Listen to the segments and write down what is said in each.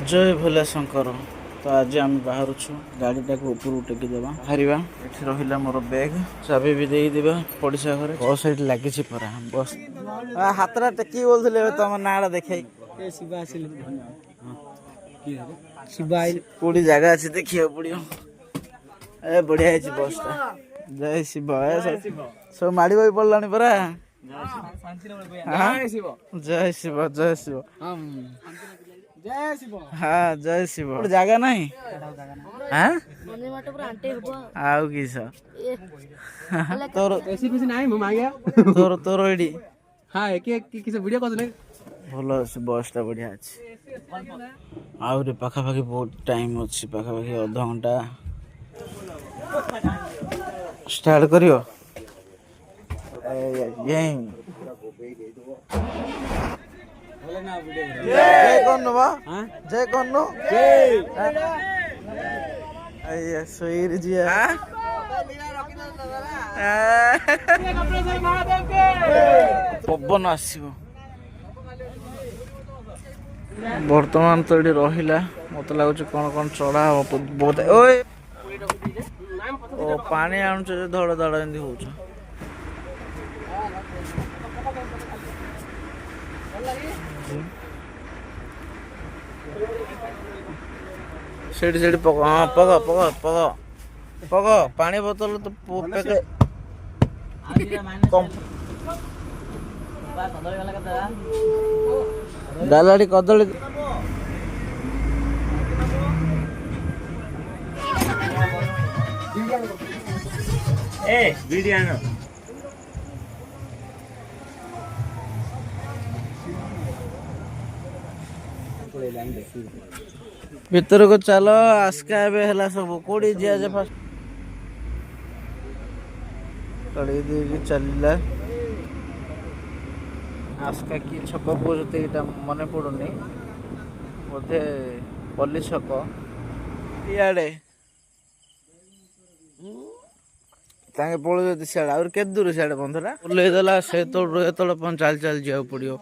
जय भोले शंकर। तो आज आम बाहर गाड़ी टाक ऊपर टेकीदेवा बाहर ये रहा मोर बैग चाबी भी देदेवा पड़शा घर बस ये लगी परा बस हाथरा टेकी बोलते तुम ना देखे कोड़ी जगह अच्छे देखिए पड़ो ए बढ़िया है बसटा। जय शिव सब माड़ बही पड़ा परा। जय शिव जय शिव हाँ जय शिव जगह नहीं आउ किस तोर तोर तोर एडी हाँ वीडियो भल अच्छे बसटा बढ़िया अच्छे आहरी पाखापाखि बहुत टाइम अच्छी पाखापाखि अध घंटा स्टार्ट करियो जय कौन जय कौन शहीर जी पवन आसो बर्तमान तो ये रहा मत लगुच कौन कौन चढ़ा बहुत पानी आणुच धड़ धड़ एमती हो सेठी पक हाँ पक पक पक पक पानी बोतल तो डालाड़ी कदली भीतर को चलो आस्का है सब कोड़ी जी फर्स्ट कड़ी दे चलला आस्का की छक कौते मन पड़ुनी बोधे पल्ली छक इे पड़े सियाड़े के दूर सियाड़े बंधरा ओल्लईदेला से तोड़ चल चल जा पड़ो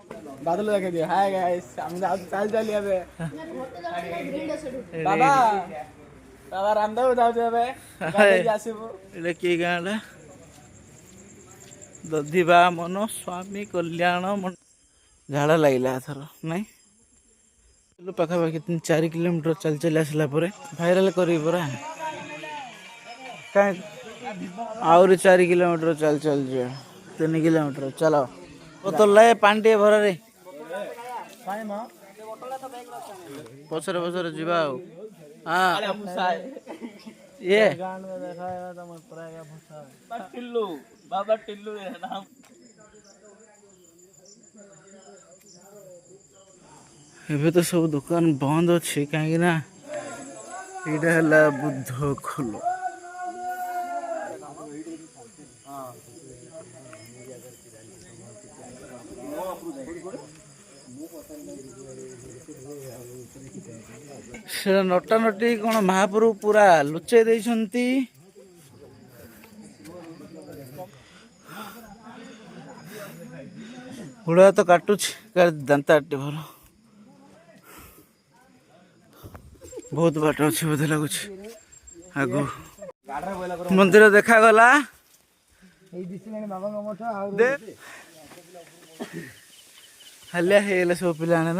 बादल देखे दियो हाय गाइस हम चल चल अबे बाबा बाबा रामदेव जाउते अबे गाड़ी आसीबो इले की गाँडा दधिबा मन स्वामी कल्याण झाड़ा लगे थर नाई पाखापाखि 3-4 किलोमीटर चल चल आसला भाइराल कर आहरी 4 किलोमीटर चल चल जा 3 किलोमीटर चलो बोतल लाए पानी टे भर रे पचरे पचरे जीवा हाँ ये बाबा टिल्लू नाम एबे तो सब दुकान बंद अच्छे कहीं ना यहाँ बुद्ध खोल से नटा नटी कौन महाप्रभु पूरा लुचे देइछंती हुड़ा तो काटुच दांता भल बहुत बाट अच्छे बोधे लगुच आगु मंदिर देखा गला हालिया है सब पिला ना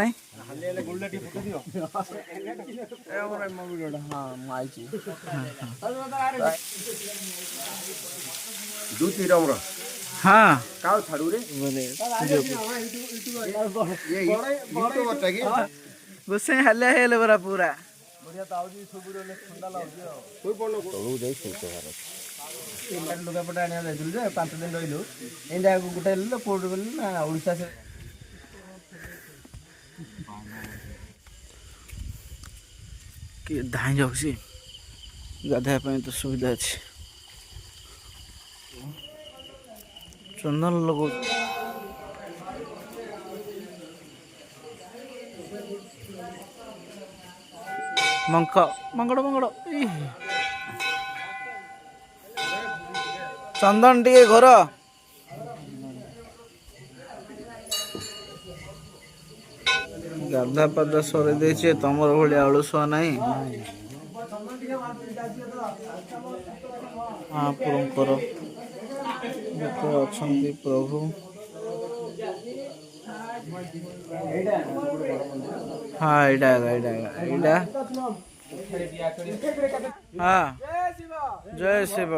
हाँ गुस्से हालिया है बरा पूरा लुगापटा आने 5 दिन रही इंडिया गोटे ना ओडिशा से कि धाई जाऊँ गाधा तो सुविधा अच्छे चंदन लगो मंगड़ मंगड़ चंदन टे घर गाधा पादा सर देचे तमर भलिया अलुसुआ नहीं महाप्रभुंकर जेते अछंती प्रभु हाँ एडा हाँ जय शिव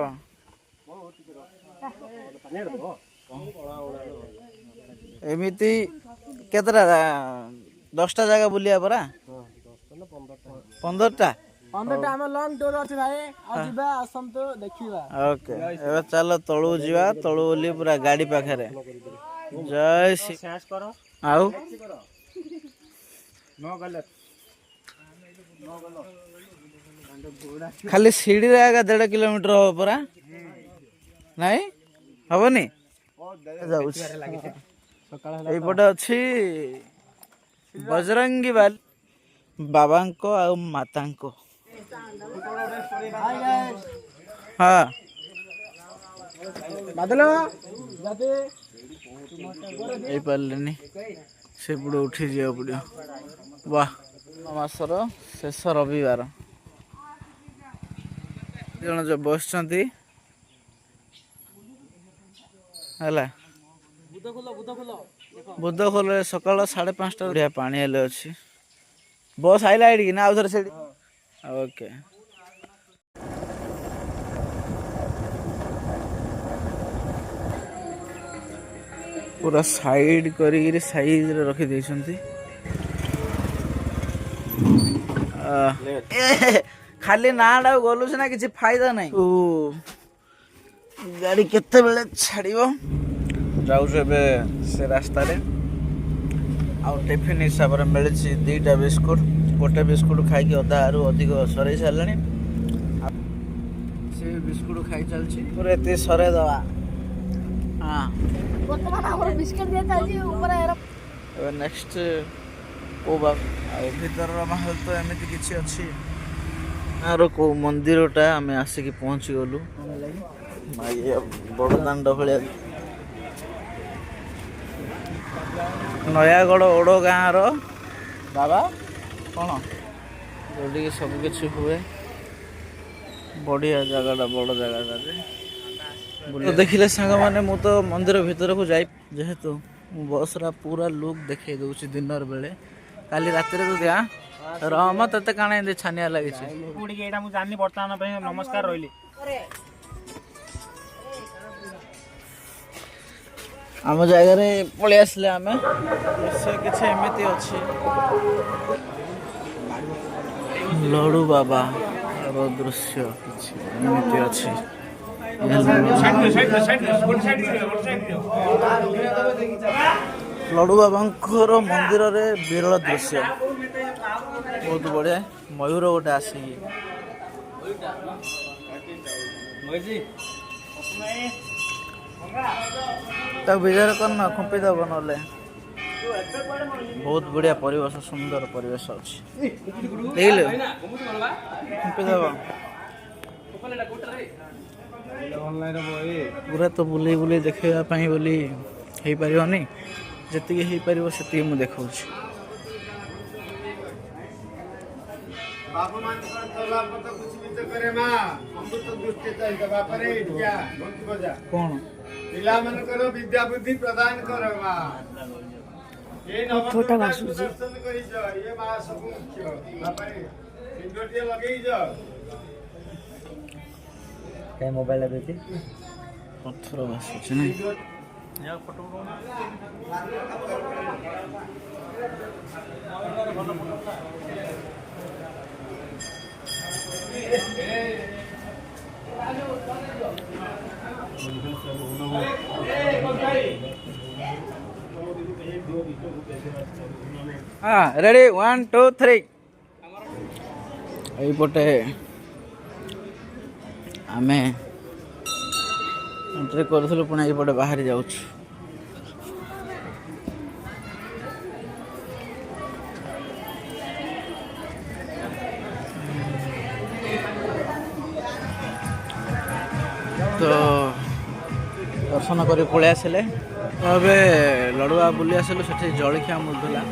एमिति केतरा 10टा जगह बुलिया परा 15टा हम लॉन्ग टूर अछि भाई आ जिबा आसम तो देखिबा ओके एबे चलो तळु जिबा तळु ओली पूरा गाड़ी पाखरे जय श्री शेष करो आउ नो गलत खाली सीढ़ी रे आगा 1.5 किलोमीटर हो परा नहीं हबनी जाउछ एपटे अछि बजरंगी बाबांको आ मातांको हाँ बादल यही पार्लेनी से पड़े उठी जा पड़ो वाह मासर शेष रविवार जन जो बस बुद्ध खोल सकाल 5:30 बढ़िया पानी हेले अच्छी बस आइला एडी ना आउथर सेडी ओके पूरा साइड करी साइज रे रखी देछंती खाली नाडा गलु ना किसी फायदा नहीं ओ गाड़ी केते बेले छाड़िबो जाउछ एबे से रास्ता रे आ टिफिन हिसाब रे मिले 2टा बिस्कुट गोटे बिस्कुट खाई अधा आरु अधिक सरे सारे से बिस्कुट खाई चलछि पूरा एते सरे दवा हाँ नेक्स्ट को भीतर महल तो एमती किसी अच्छी आर को मंदिरटा आम आसिक पहुँची गलु बड़ दाण्ड भाया नयागढ़ ओड गाँव बाबा कौन जोटी सब किसी हुए बढ़िया जगह बड़ जगह तो देखिले सांग माने मु तो मंदिर भीतर को जाई जेहेतु बस रा पूरा लुक देखे दउछि दिनर बेले काली रात रे तो दिया रहम तते काने दे छानिया लागि छै पुडी के एटा मु जाननी वर्तमान पे नमस्कार रोइली आम जगह रे पळे आसले आमे से किछ एमिति अछि लडू बाबा रो दृश्य किछ एमिति अछि लडू बाबांकर मंदिर रे विरल दृश्य बहुत बढ़िया मयूर गोटे आसी विचार करना खुंपी दब ना बहुत बढ़िया परिवेश सुंदर परिवेश अच्छी खुंपी दब पूरा तो बुले बुले देखापी बोली हो पारनी जी हो पार से मुझे देखा कौन विद्या बुद्धि प्रदान कर छोटा क्या मोबाइल देती पत्थर भाषुच नहीं हाँ रेडी 1 2 3 यहीपटे आम एंट्री करूँ पुणी यहीपटे बाहरी जाऊँ तो दर्शन कर पलि आसिले तो ए लड़ुआ बुली आसिलु से जलखिया मिलूला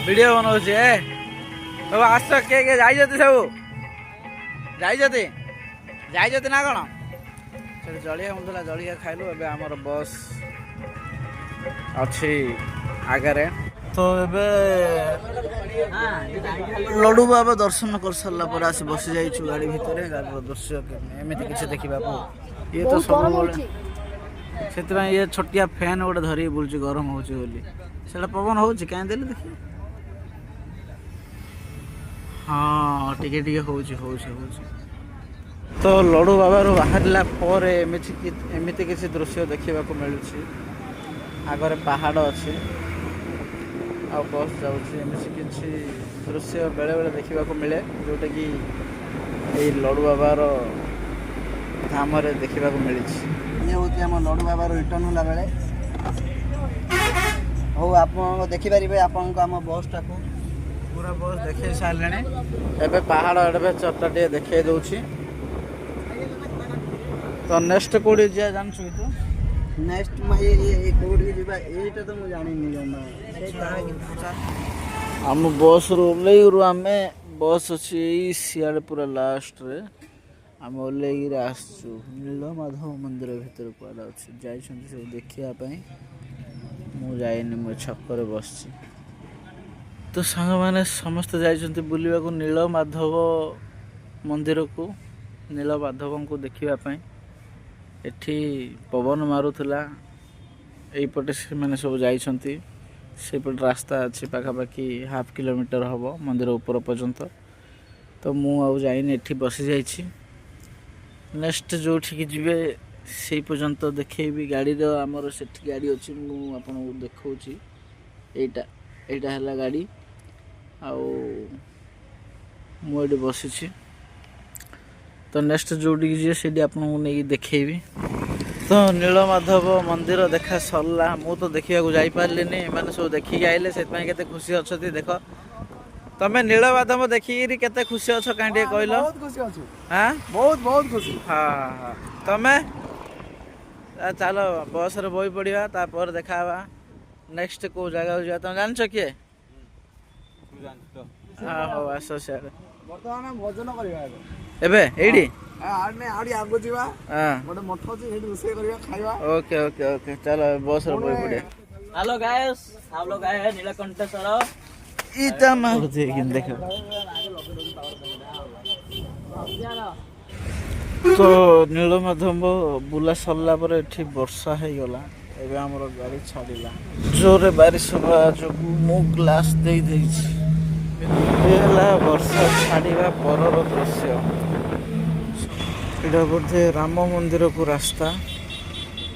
वीडियो बनाऊे सब आस किए किए जाइए सब जाइए ना कौन से जलिया मिलूला जलिया खाइलु एबे आमर बस अच्छी आगे तो एबे लड्डू बाबा दर्शन कर सारा पर आसी बसी जाइछु गाड़ी भितर गाड़ी दृश्य एमती किसी देखा ये तो सब से ये छोटिया फैन गोटे धरिक बुलूँ गरम हो पवन हो कहीं देले देखिए हाँ टिके टिके हो तो लड्डू बाबार बाहरला एमती किसी दृश्य देखा मिलूँ आगे पहाड़ अच्छे आ बस जाऊँगी किसी दृश्य बेले बेले देखा मिले जोटा कि ये लड्डू बाबार धाम देखा मिली ये हूँ आम लड्डू बाबार रिटर्न होला बेले हो आप देखिपारे आपन को आम बसटा को पूरा बस देखे सारे एबे पहाड़ एबे चर्चा टे देखे दूची तो नेक्स्ट कोडी जा जानछु तो नेक्स्ट ये कोडी जीवा एटा तो मु जानि नि जमा हम बस रो लेरु आमे बस अछि सियाड़ पूरा लास्ट रे हम ओलेगिर आसछु नीलमाधव मंदिर भीतर पड़ा अछि जाई छथि सब देखिया पई मु जाइनि मु छक्कर बसछि तो सांग माने समस्त जाइछन्ति बुलिबा को नीलमाधव मंदिर को नीलमाधव को देखिबा पई एठी पवन मारुथला एई पटे से माने सब जाइछन्ति से पट रास्ता अछि पाखापाखि हाफ किलोमीटर हबो मंदिर ऊपर पर्यंत तो मु आउ जाइनि एठी बसी जाइछि नेक्स्ट जो ठीक जीवे से पर्यंत देखैबी गाड़ी रो हमर सेठी गाड़ी अछि मु आपन को देखौछि एटा हला गाड़ी आउ मु एडी बसिछि तो नेक्स्ट जोटी जी से आपको नहीं देखी तो नीलमाधव मंदिर देखा सरला मु तो देखा जाई पारलिनी माने सब देखिक आइले से केते खुशी अच्छी देख तमें नीलमाधव देखिकी केते खुशी अच्छ कहीं कहल बहुत खुशी अछि हाँ बहुत खुशी हाँ हाँ तमें चलो बस रे बही पड़ा तापर देखा नेक्स्ट को जगह जा तुम जान किए हाँ हो आस सियाड़े वर्तमान भोजन करबा एबे एडी आने आडी आगो जीवा हां गोटे मठ अछि हेडी रोसे करबा खाइबा ओके ओके ओके चलो बस रे बही पड़े हेलो गाइस आप लोग आए हैं नीलकंठेश्वर इता मार देखिन देखो तो नीलमाधव बुला सरला पर एठी वर्षा है गला एबे हमर गाड़ी छाड़िला जोरे बारिश होबा जो मु ग्लास दे देछि एला वर्षा छाड़िबा परर दृश्य एटा बोधे राम मंदिर को रास्ता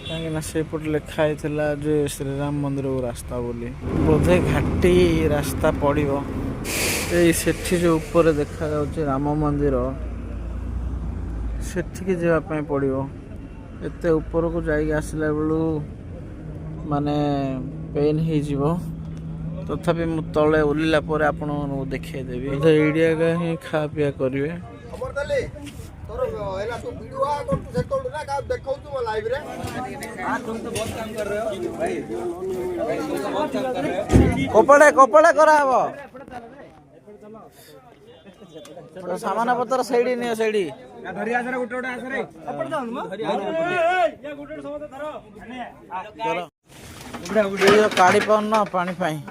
कहीं ना से पट लिखा है जो श्री राम मंदिर को रास्ता बोली बोधे घाटी रास्ता पड़ो ये जो ऊपर देखा जाउछि राम मंदिर सेठिके जावाई पड़ो एत ऊपर को जाइए आसला बेलू माने पेन हो तथापि मु तले ओलिला पर आपण देखदेवी एरिया का ही खा पिया करेंगे तोर एला तू वीडियो आ कर तू सेटोड ना का देखौ तू लाइव रे हां तुम तो बहुत काम कर रहे हो भाई तुम तो बहुत काम कर रहे हो कोपड़े कराबो तो सामान पत्र सेडी नियो सेडी धरी आसरे गुटे गुटे आसरे एपड़ जाऊ म धरी आ या गुटे समस्त धरो चलो गुटे काडी पाउन ना पानी पाई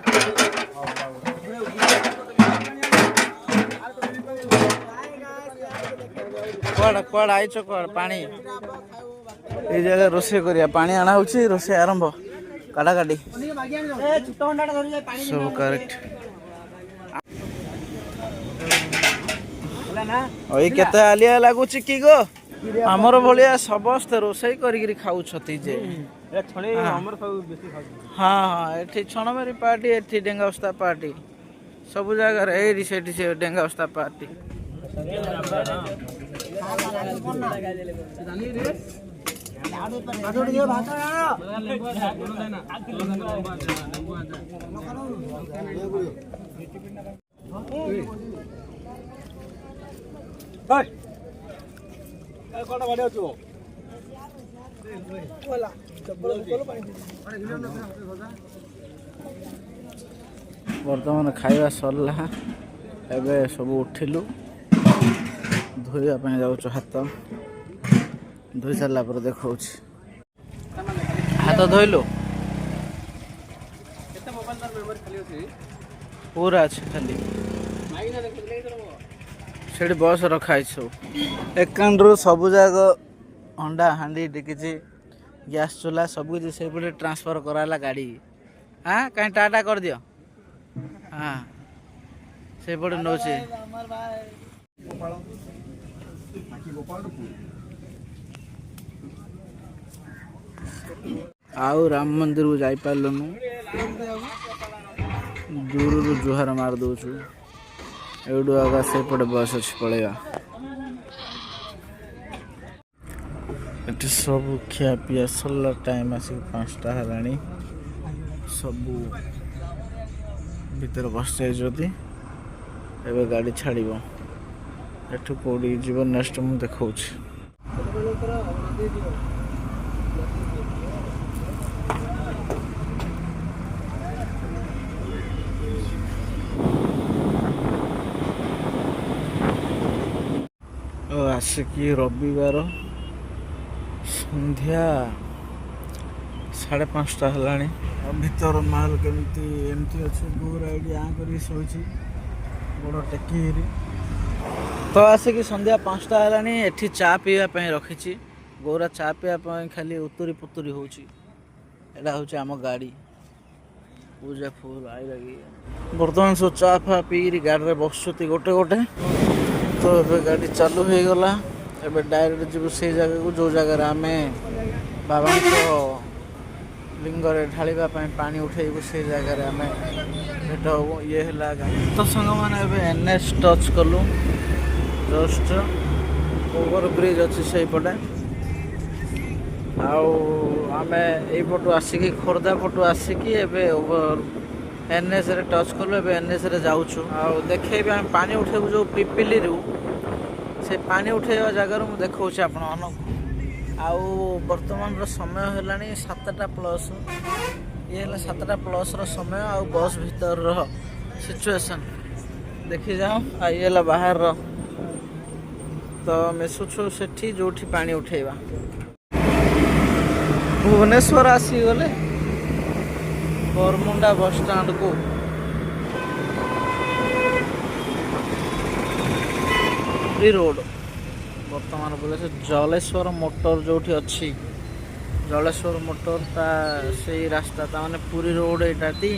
कड़ आईच कड़ पानी ये जगह रोषे करिया पानी आना होची रोषे आरंभ काटा काटी सब करेक्ट ओई केते आलिया लागुची की गो हमर भलिया समस्त रोषे करी खाऊ छथि जे ए छणे हमर सब बेसी खाऊ हां हां एठी छणमेरी पार्टी एठी डेंगाउस्ता पार्टी सब जगह रे एरी सेठी से डेंगाउस्ता पार्टी बर्तमान खाଇବା सरला एबे सब उठिलु धोइया ପାଇଁ ଯାଉଛୁ ହାତ ଧୋଇ ସାରିଲା ପରେ ଦେଖଉଛି हाथ धोइलु पूरा अच्छे खाली से बस रखाई सब एकाउंट सब जाक अंडा हांडी डिकिची गैस चूल्हा सब किसी से पटे ट्रांसफर कराला गाड़ी हाँ कहीं टाटा कर दियो हाँ से पटे नौचे आउ राम मंदिर को जाई पारलनु दूर जुहार मार दौचु एडू आगा से पटे बस अच्छी पड़ेगा ये सब खिया पिया सरला टाइम आसिक 5टा हेलानी सबू भीतर बस जाइए एवं गाड़ी छाड़ एठू कौड़ी जीवन नेक्स्ट मुझे देखा आसिकी रविवार संध्या 5:30 हेलानी भीतर माल केमती एमती अच्छे गोर आईडी आ कर शोची बड़ टेकी तो आसिकी संध्या 5टा हेलानी एठी चा पीवा रखी गौरा चा पीवा खाली उतुरी पुतुरी होची एटा होची आम गाड़ी पूजा फुल आई लगी बर्तमान सब चा फा पी गाड़ी बसुती गोटे गोटे तो ये गाड़ी चालू हो गला एबे डायरेक्ट जीव से जगह को जो जगह आम बाबा लिंगरे ढालिबा पानी उठेबू से जगह आम भेट हबू ये है तो संग मैंने एनएच टच कलु जस्ट ओवर ब्रिज अच्छी से पटे आम यपटू आसिकी खोर्धा पटू आसिकी एबे ओवर एनएच रे टच कलु एबे एनएच रे जाउछु आ देखेबे हम पानी उठेबू जो पिपिली रु से पानी उठेवा जगह मु देखौछि आपण आउ वर्तमान समय हेलानी 7टा+ ये 7टा+ समय आउ बस भीतर सिचुएशन देखी जाओ आ ये बाहर तो मिसुछु सेठी जोठी पानी उठेवा भुवनेश्वर आसी गले बरमुंडा बस स्टैंड को रोड बर्तमान बोले से जलेश्वर मोटर जो अच्छी जलेश्वर मोटर ता से रास्ता ता माने पूरी रोड एटा ती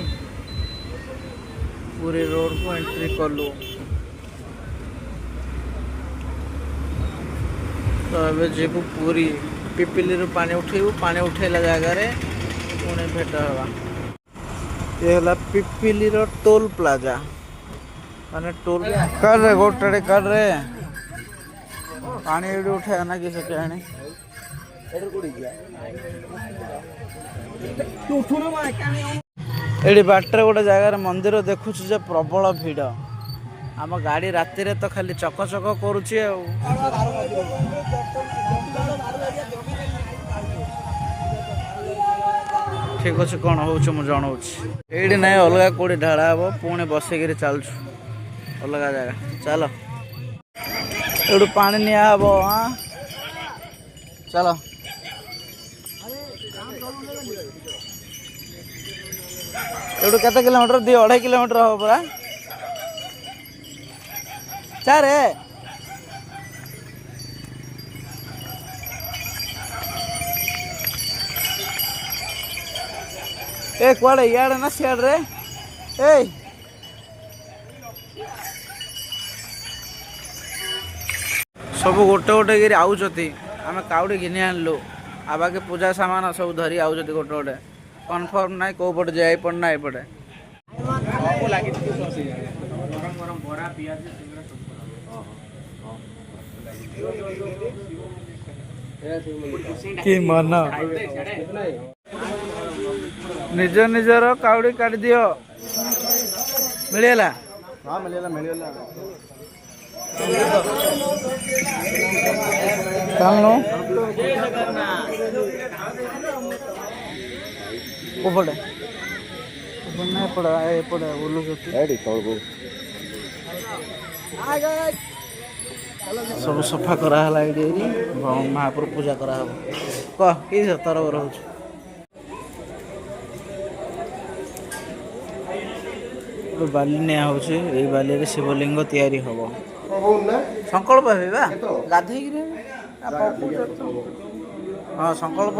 पूरी रोड को एंट्री कलु तो ए जीवु पूरी पिपिली रू पानी उठेबू पानी उठेला जगह रे पुणे भेट हवा ये हला पिपिली रो टोल प्लाजा माने टोल कर रे गोटड़े कर रे पानी एडू उठे ना कि सके आने एडी बाटर गोटे जगार मंदिर देखुछ जे प्रबल भीड़ आम गाड़ी राति रे तो खाली चक चक करुची ठीक अच्छे कौन हो मुझे ना अलग कौड़ी ढाड़ा हम पुणी बसिक चलुँ अलग जगह चल एडू पानी निया हम हाँ चल एडू केते किलोमीटर 2.5 किलोमीटर हम पूरा चारे ए कुआड़े इयाड़े ना सियाड़ रे ए सब गोटे गोटे गिरी आउचती आम काउडी घिनी आनलु आ बाकी पूजा सामान सब धरी आउचती गोटे गोटे कन्फर्म ना कौ पटे जाए पड़ना एपटे कि मन निज निजर काउडी काट दियो मिलेला हाँ मिलेला मिलेला चलनो ऊपटे ଏପଟେ ବୁଲୁଛନ୍ତି ଏଠି ତଳକୁ ସବୁ ସଫା କରାହେଲା ଏଇଠି ମହାପ୍ରଭୁ ପୂଜା କରାହବ। କହ କି ତରବର ହଉଛି। ବାଲି ନିଆ ହଉଛି। ଏଇ ବାଲିରେ ଶିବଲିଙ୍ଗ ତିଆରି ହବ। ସଂକଳ୍ପ ହେବେ ବା ଗାଧେଇକିରି ହଁ ସଂକଳ୍ପ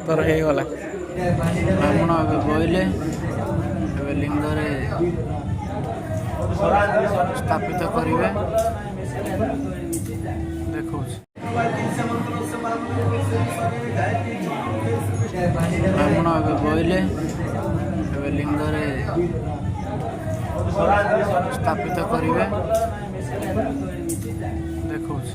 ତୋର ହେଇଗଲା। ବ୍ରାହ୍ମଣ ଏବେ ବୋଇଲେ ଏବେ ଲିଙ୍ଗରେ ସ୍ଥାପିତ କରିବେ। ଦେଖଉଛି ବ୍ରାହ୍ମଣ ଏବେ ବୋଇଲେ ଏବେ ଲିଙ୍ଗରେ ସ୍ଥାପିତ କରିବେ। ଦେଖଉଛି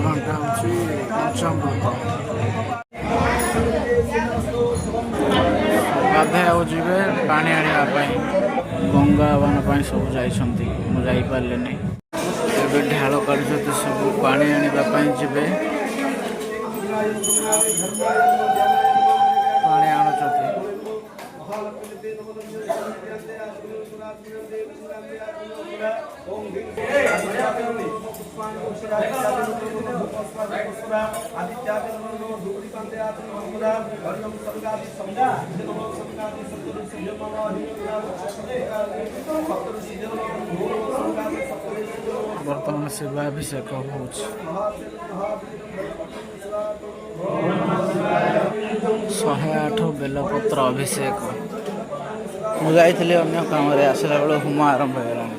ଘଣ୍ଟା ହେଉଛି ପଞ୍ଚାମୃତ। ଗାଧେଇବାକୁ ଯିବେ ପାଣି ଆଣିବା ପାଇଁ। ଗଙ୍ଗାବାନ ପାଇଁ ସବୁ ଯାଇଛନ୍ତି, ମୁଁ ଯାଇପାରିଲିନି। ଏବେ ଢାଳ କାଢୁଛନ୍ତି, ସବୁ ପାଣି ଆଣିବା ପାଇଁ ଯିବେ। ପାଣି ଆଣୁଛନ୍ତି। ବର୍ତ୍ତମାନ ଶିବାଭିଷେକ ହେଉଛି। 108 ବେଲପତ୍ର ଅଭିଷେକ। ମୁଁ ଯାଇଥିଲି ଅନ୍ୟ କାମରେ, ଆସିଲା ବେଳେ ହୋମ ଆରମ୍ଭ ହେଇଗଲାଣି।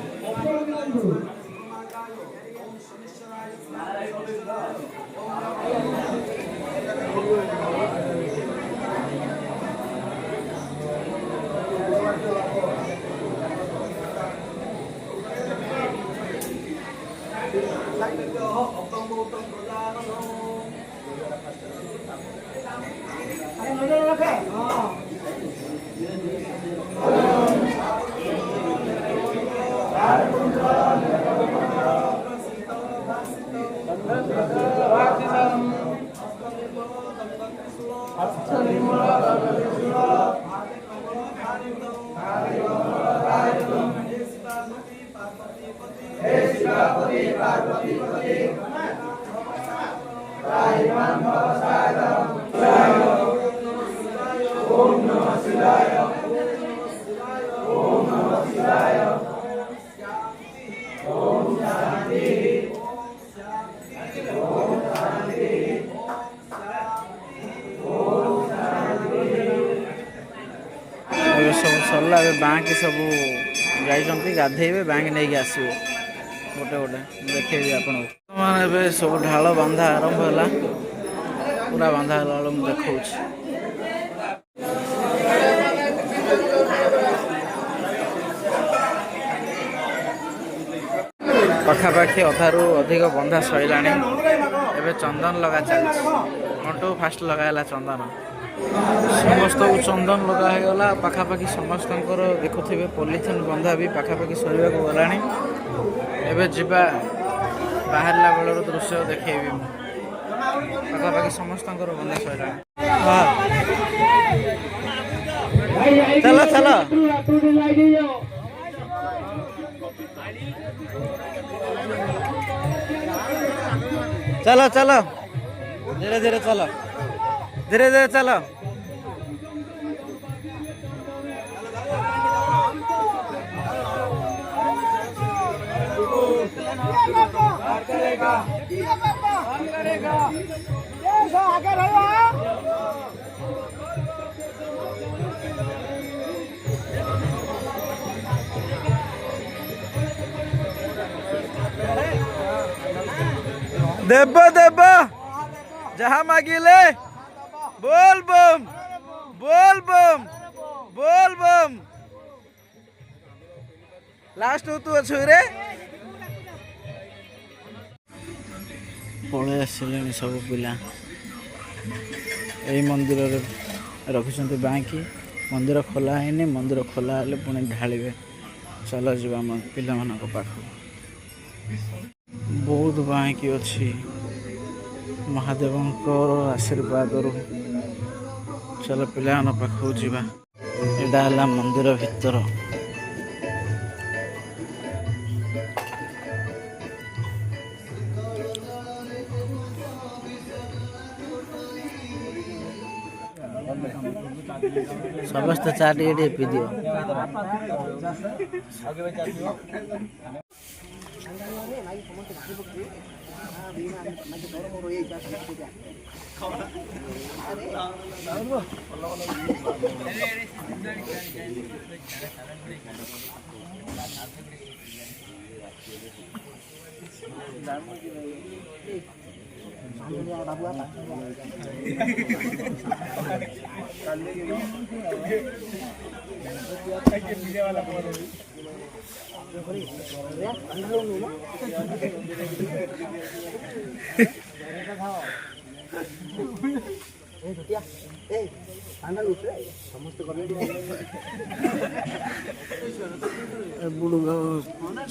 सब सरला बैंक सब जाइछन्ति गाधेबे बैंक नहीं आसबे गोटे गोटे देखेबी आपन माने सब ढाल बांधा आरंभ होला पूरा बांधा होला मु देखौछ पाखापाखि अधारू अधिक बंधा सैलाणी एबे चंदन लगा चलछि मंटू फास्ट लगाला चंदन समस्त चंदन लगा गला पाखापाखि समस्त देखुवे पॉलिथिन बंधा भी पाखापाखि सरिया को गलानी एबे जिबा बाहरला बेलर दृश्य देखेबी पाखापाखि समस्त बंधा सरिया चलो चलो चलो चलो धीरे धीरे चलो धीरे धीरे चलो देव देव जहाँ मागिले बोल बम बोल बम बोल बम लास्ट तू अच्छु रे पलि आसिले सब पिला यही मंदिर रखिंट बाँकी मंदिर खोला है मंदिर खोला हेल्ले पुणी ढालिबे चल जा पिला पाख बहुत बाँकी अच्छी महादेव आशीर्वाद चल पिला पाखक जावा यहाँ है मंदिर भितर समस्त चाटे पी दियो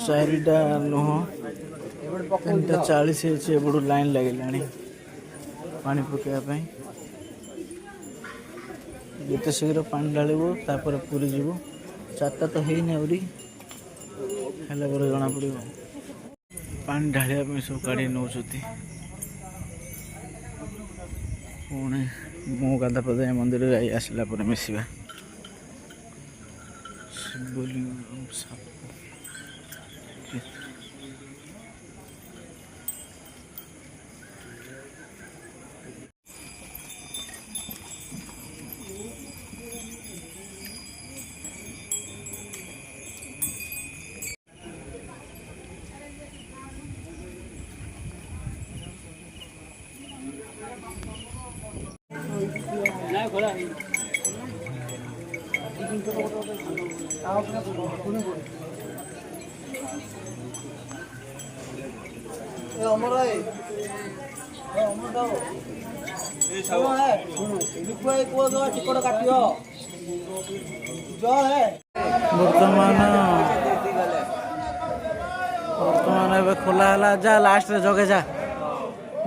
चारिटा नुह 3:40 एबड़ू लाइन लगे पानी पकड़ा जिते शीघ्र पानी ढालू तापर पूरी जीव 4टा तो है नहीं जना पड़ पानी ढालिया सब गाड़ी नौ पुणी मो गाधा पदा मंदिर आसला मिसवा बर्तमान ए खोला है जा लास्ट रे जगे जा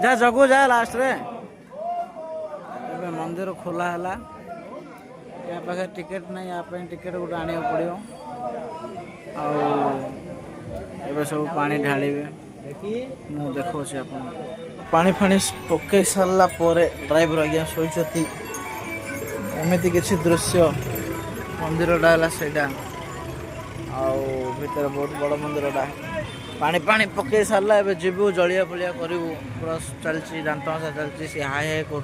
जा जगो जा लास्ट रे ए मंदिर खोला है या पाखे टिकेट नहीं या टिकेट गोटे आने पड़ो आ सब पानी ढालिबे मु देखो पानी फानी पकई सारा ड्राइवर आज्ञा शोचती एमती किसी दृश्य मंदिरटा है ସେଇଟା ଆଉ ଭିତରେ बहुत बड़ मंदिरटा पानी पानी पकई सारा ए जीवु जलिया फलिया करूँ पूरा चलती दांत मशा चलती सी हाई हाई कर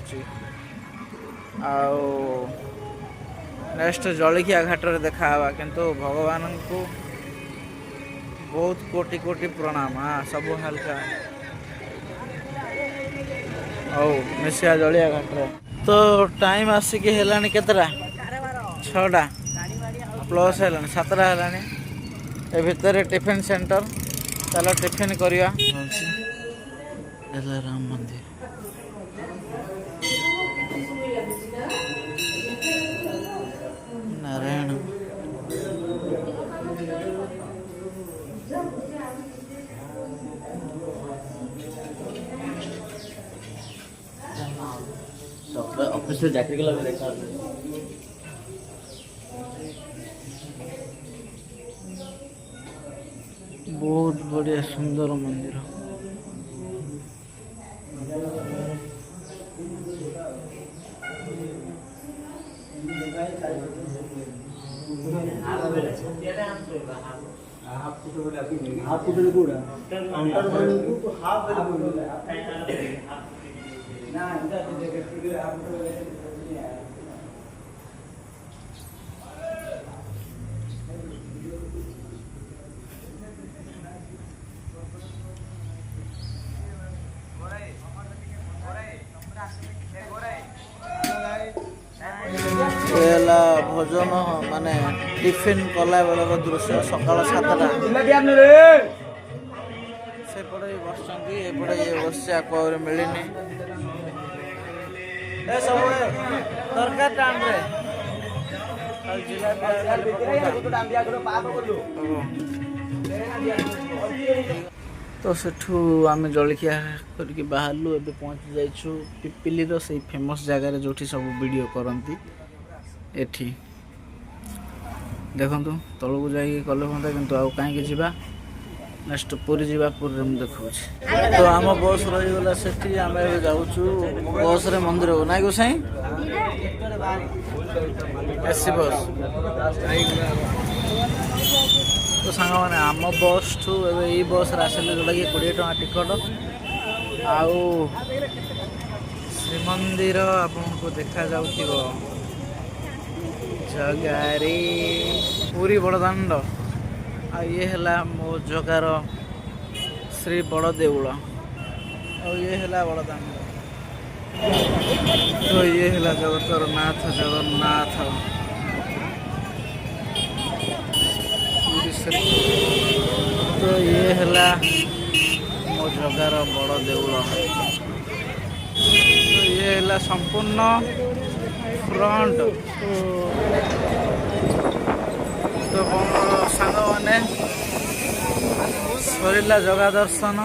नेक्स्ट जलिखिया घाट देखा किंतु भगवान को बहुत कोटि कोटि प्रणाम। हाँ सब हल्का औ मिसिया जलिया घाट तो टाइम आसिक है केतरा 6टा प्लस है 7टा है ए भितर टिफिन सेंटर चलो टिफिन करिया राम मंदिर नारायण ऑफिस जाकर के लगे देखा बहुत बढ़िया सुंदर मंदिर हाफ ହେଲା ଭୋଜନ ମାନେ ଟିଫିନ୍ କଲା ବେଳର ଦୃଶ୍ୟ ସକାଳ 7ଟା ସେପଟେ ବସିଛନ୍ତି ଏପଟେ ଇଏ ବସିଛି ଆକୁ ଆହୁରି ମିଳିନି ଏ ସବୁ ତରକାରୀ ଟାଇମ୍ରେ ତ ସେଠୁ ଆମେ ଜଳଖିଆ କରିକି ବାହାରିଲୁ ଏବେ ପହଞ୍ଚି ଯାଇଛୁ ପିପିଲିର ସେଇ ଫେମସ୍ ଜାଗାରେ ଯେଉଁଠି ସବୁ ଭିଡ଼ିଓ କରନ୍ତି ଏଠି ଦେଖନ୍ତୁ ତଳକୁ ଯାଇକି କଲେ ହୁଅନ୍ତା କିନ୍ତୁ ଆଉ କାହିଁକି ଯିବା ନେକ୍ସଟ ପୁରୀ ଯିବା ପୁରୀରେ ମୁଁ ଦେଖାଉଛି ତ ଆମ ବସ୍ ରହିଗଲା ସେଠି ଆମେ ଏବେ ଯାଉଛୁ ବସ୍ରେ ମନ୍ଦିରକୁ ନାଇଁ ଗୋସାଇଁ ଏସି ବସ୍ ତ ସାଙ୍ଗମାନେ ଆମ ବସ୍ଠୁ ଏବେ ଏଇ ବସ୍ରେ ଆସିଲେ ଯେଉଁଟାକି 20 ଟଙ୍କା ଟିକଟ ଆଉ ଶ୍ରୀମନ୍ଦିର ଆପଣଙ୍କୁ ଦେଖାଯାଉଥିବ ଜଗାରେ ପୁରୀ ବଡ଼ଦାଣ୍ଡ ଆଉ ଇଏ ହେଲା ମୋ ଜଗାର ଶ୍ରୀ ବଡ଼ ଦେଉଳ ଆଉ ଇଏ ହେଲା ବଡ଼ଦାଣ୍ଡ ତ ଇଏ ହେଲା ଜଗତର ନାଥ ଜଗନ୍ନାଥ ତ ଇଏ ହେଲା ମୋ ଜଗାର ବଡ଼ ଦେଉଳ ଇଏ ହେଲା ସମ୍ପୂର୍ଣ୍ଣ ଫ୍ରଣ୍ଟ ତ ସାଙ୍ଗମାନେ ସରିଲା ଜଗା ଦର୍ଶନ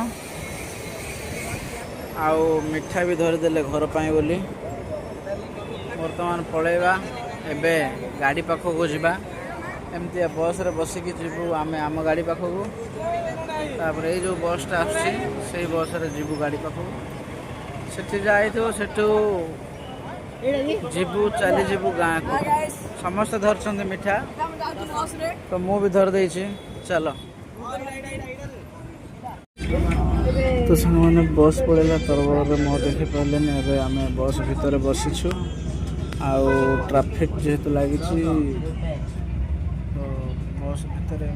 ଆଉ ମିଠା ବି ଧରିଦେଲେ ଘର ପାଇଁ ବୋଲି ବର୍ତ୍ତମାନ ପଳେଇବା ଏବେ ଗାଡ଼ି ପାଖକୁ ଯିବା ଏମିତିଆ ବସ୍ରେ ବସିକି ଯିବୁ ଆମେ ଆମ ଗାଡ଼ି ପାଖକୁ ତାପରେ ଏଇ ଯେଉଁ ବସ୍ଟା ଆସୁଛି ସେଇ ବସ୍ରେ ଯିବୁ ଗାଡ଼ି ପାଖକୁ ସେଠି ଯାଇଥିବ ସେଠୁ ଯିବୁ ଚାଲିଯିବୁ ଗାଁକୁ ସମସ୍ତେ ଧରିଛନ୍ତି ମିଠା ତ ମୁଁ ବି ଧରି ଦେଇଛି ଚାଲ ତ ସାଙ୍ଗମାନେ ବସ୍ ପଳେଇଲା ତରବରରେ ମୁଁ ଦେଖିପାରିଲେନି ଏବେ ଆମେ ବସ୍ ଭିତରେ ବସିଛୁ ଆଉ ଟ୍ରାଫିକ୍ ଯେହେତୁ ଲାଗିଛି ତ ବସ୍ ଭିତରେ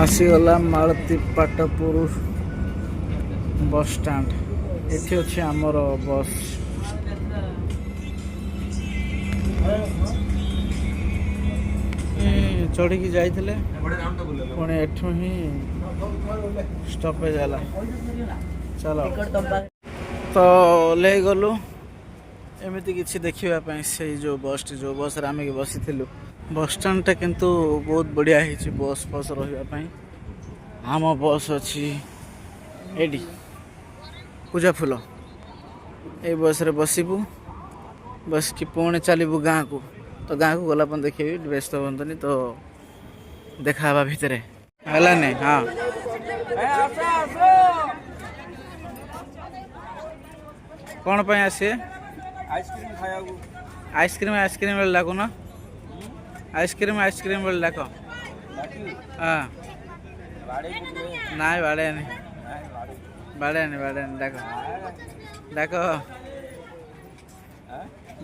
ଆସିଗଲା ମାଳତୀ ପାଟପୁର ବସ୍ ଷ୍ଟାଣ୍ଡ ଏଠି ଅଛି ଆମର ବସ୍ ଚଢ଼ିକି ଯାଇଥିଲେ ପୁଣି ଏଠୁ ହିଁ ଷ୍ଟପେଜ୍ ହେଲା ଚାଲ ତ ଓହ୍ଲେଇ ଗଲୁ ଏମିତି କିଛି ଦେଖିବା ପାଇଁ ସେଇ ଯେଉଁ ବସ୍ଟି ଯେଉଁ ବସ୍ରେ ଆମେ ବସିଥିଲୁ ବସ୍ ଷ୍ଟାଣ୍ଡଟା କିନ୍ତୁ ବହୁତ ବଢ଼ିଆ ହେଇଛି ବସ୍ ଫସ୍ ରହିବା ପାଇଁ ଆମ ବସ୍ ଅଛି ଏଇଠି ପୂଜା ଫୁଲ ଏଇ ବସ୍ରେ ବସିବୁ ବସିକି ପୁଣି ଚାଲିବୁ ଗାଁକୁ ତ ଗାଁକୁ ଗଲା ପରେ ଦେଖିବି ବ୍ୟସ୍ତ ହୁଅନ୍ତୁନି ତ ଦେଖା ହେବା ଭିତରେ ହେଲାନି ହଁ କ'ଣ ପାଇଁ ଆସିବେ ଆଇସ୍କ୍ରିମ୍ ବେଳେ ଡାକୁନ ଆଇସ୍କ୍ରିମ୍ ବେଳେ ଡାକ ହଁ ନାଇଁ ବାଡ଼େନି ଡାକ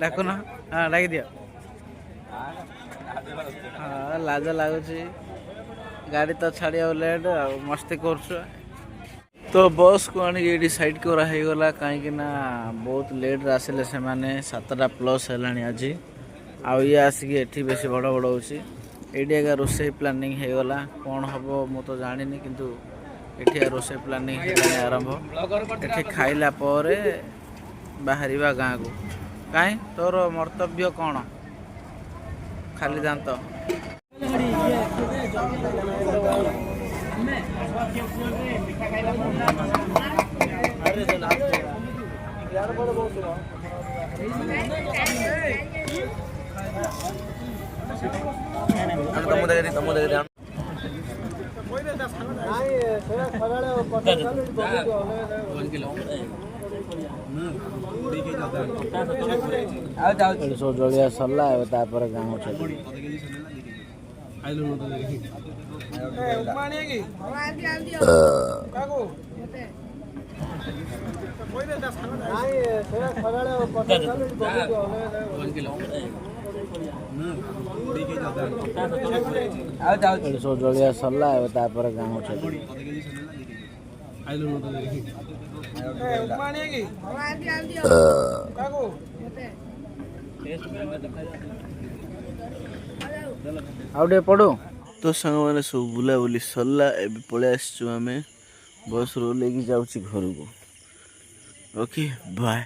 ଡାକୁନ ହଁ ଡାକିଦିଅ ହଁ ଲାଜ ଲାଗୁଛି ଗାଡ଼ି ତ ଛାଡ଼ିବାକୁ ଲେଟ୍ ଆଉ ମସ୍ତି କରୁଛୁ ତ ବସ୍କୁ ଆଣିକି ଏଇଠି ସାଇଡ଼୍ କରା ହେଇଗଲା କାହିଁକି ନା ବହୁତ ଲେଟ୍ରେ ଆସିଲେ ସେମାନେ 7ଟା+ ହେଲାଣି ଆଜି ଆଉ ଇଏ ଆସିକି ଏଠି ବେଶୀ ବଡ଼ ହେଉଛି ଏଇଠି ଏକା ରୋଷେଇ ପ୍ଲାନିଂ ହେଇଗଲା କ'ଣ ହେବ ମୁଁ ତ ଜାଣିନି କିନ୍ତୁ ଏଠି ରୋଷେଇ ପ୍ଲାନିଂ ହେଇଗଲାଣି ଆରମ୍ଭ ଏଠି ଖାଇଲା ପରେ ବାହାରିବା ଗାଁକୁ କାହିଁ ତୋର ମନ୍ତବ୍ୟ କ'ଣ ଖାଲି ଦାନ୍ତ ସବୁ ଜଳିଆ ସରିଲା ଏବେ ତାପରେ ଗାଁ ସବୁ ଜଳିଆ ସରିଲା ଏବେ ତାପରେ କାମ ଚାଲିବ। ଆଉ ଟିକେ ପଡୁ। ତ ସାଙ୍ଗମାନେ ସବୁ ବୁଲାବୁଲି ସରିଲା, ଏବେ ପଳେଇ ଆସିଛୁ ଆମେ ବସ୍ରୁ ଓହ୍ଲେଇକି ଯାଉଛି ଘରକୁ। Okay bye.